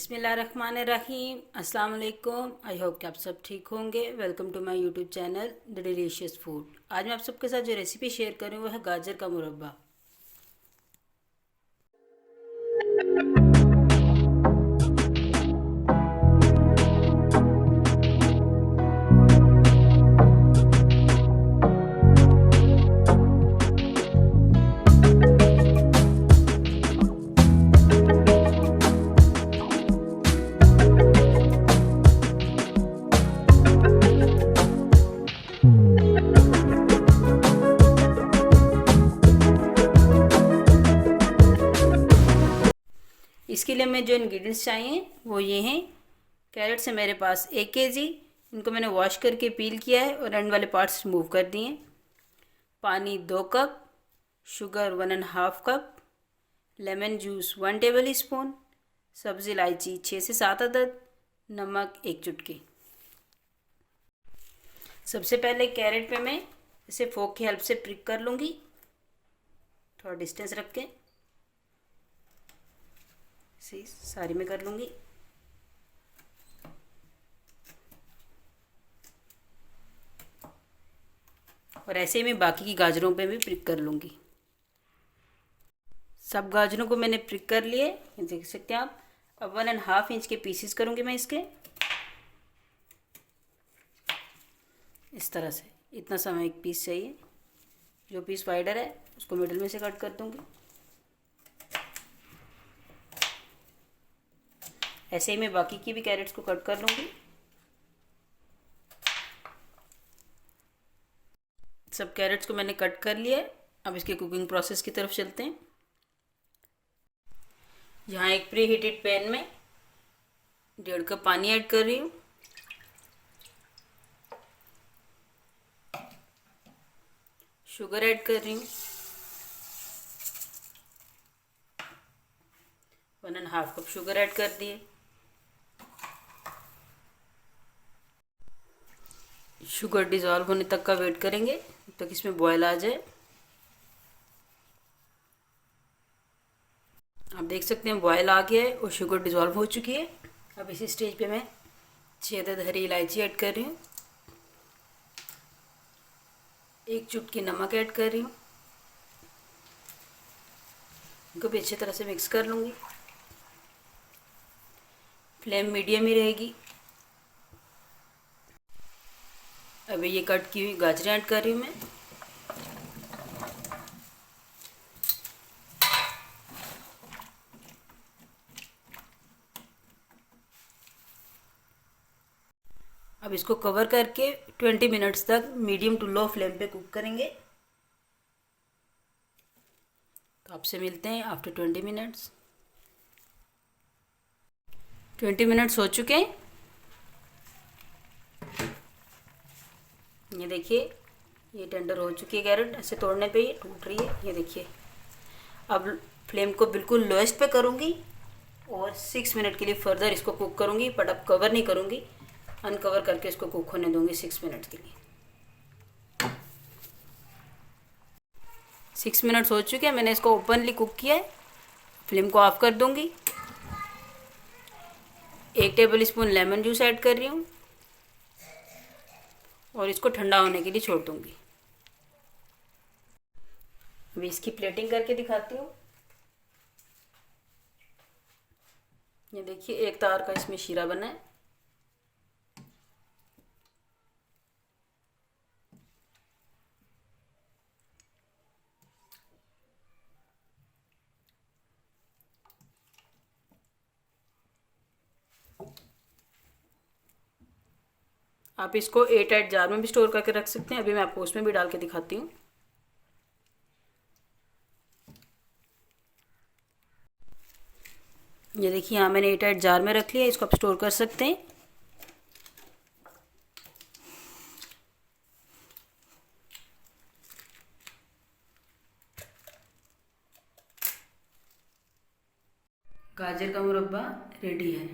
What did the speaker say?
बिस्मिल्लाहिर्रहमानिर्रहीम। अस्सलाम वालेकुम। आई होप कि आप सब ठीक होंगे। Welcome to my YouTube channel the delicious food. आज मैं आप सबके साथ जो रेसिपी शेयर कर रही हूँ वो है गाजर का मुरब्बा। इसके लिए हमें जो इंग्रेडिएंट्स चाहिए वो ये हैं। कैरेट्स है मेरे पास 1 kg। इनको मैंने वॉश करके पील किया है और एंड वाले पार्ट्स रिमूव कर दिए। पानी 2 कप, शुगर 1.5 कप, लेमन जूस 1 टेबल स्पून, सब्ज़ इलायची 6 से 7 अदद, नमक 1 चुटकी। सबसे पहले कैरेट पे मैं इसे फोक की हेल्प से प्रिक कर लूँगी, थोड़ा डिस्टेंस रख के इसे सारी में कर लूँगी। और ऐसे ही मैं बाकी की गाजरों पे भी प्रिक कर लूँगी। सब गाजरों को मैंने प्रिक कर लिए, देख सकते हैं आप। अब 1.5 इंच के पीसेस करूँगी मैं इसके, इस तरह से। इतना सा हमें एक पीस चाहिए। जो पीस वाइडर है उसको मिडिल में से कट कर दूँगी। ऐसे ही मैं बाकी की भी कैरेट्स को कट कर लूँगी। सब कैरेट्स को मैंने कट कर लिया है। अब इसके कुकिंग प्रोसेस की तरफ चलते हैं। यहाँ एक प्री हीटेड पैन में 1.5 कप पानी ऐड कर रही हूँ। शुगर ऐड कर रही हूँ 1.5 कप शुगर ऐड कर दिए। शुगर डिज़ोल्व होने तक का वेट करेंगे, तब तक इसमें बॉयल आ जाए। आप देख सकते हैं बॉयल आ गया है और शुगर डिज़ोल्व हो चुकी है। अब इसी स्टेज पे मैं 6 अदद हरी इलायची ऐड कर रही हूँ, 1 चुटकी नमक ऐड कर रही हूँ। इनको भी अच्छी तरह से मिक्स कर लूँगी। फ्लेम मीडियम ही रहेगी। अब ये कट की हुई गाजरें ऐड कर रही हूँ मैं। अब इसको कवर करके 20 मिनट्स तक मीडियम टू लो फ्लेम पे कुक करेंगे। तो आपसे मिलते हैं आफ्टर 20 मिनट्स। 20 मिनट्स हो चुके हैं। ये देखिए, ये टेंडर हो चुकी है कैरेट। ऐसे तोड़ने पे ये टूट रही है, ये देखिए। अब फ्लेम को बिल्कुल लोएस्ट पे करूँगी और 6 मिनट के लिए फर्दर इसको कुक करूँगी, बट अब कवर नहीं करूँगी। अनकवर करके इसको कुक होने दूँगी 6 मिनट के लिए। 6 मिनट्स हो चुके हैं। मैंने इसको ओपनली कुक किया है। फ्लेम को ऑफ कर दूँगी। 1 table spoon lemon juice add कर रही हूँ और इसको ठंडा होने के लिए छोड़ दूँगी। अभी इसकी प्लेटिंग करके दिखाती हूँ। ये देखिए, एक तार का इसमें शीरा बना है। आप इसको 8 जार में भी स्टोर करके रख सकते हैं। अभी मैं आपको उसमें भी डाल के दिखाती हूँ। ये देखिए, यहाँ मैंने 8 जार में रख लिया। इसको आप स्टोर कर सकते हैं। गाजर का मुरब्बा रेडी है।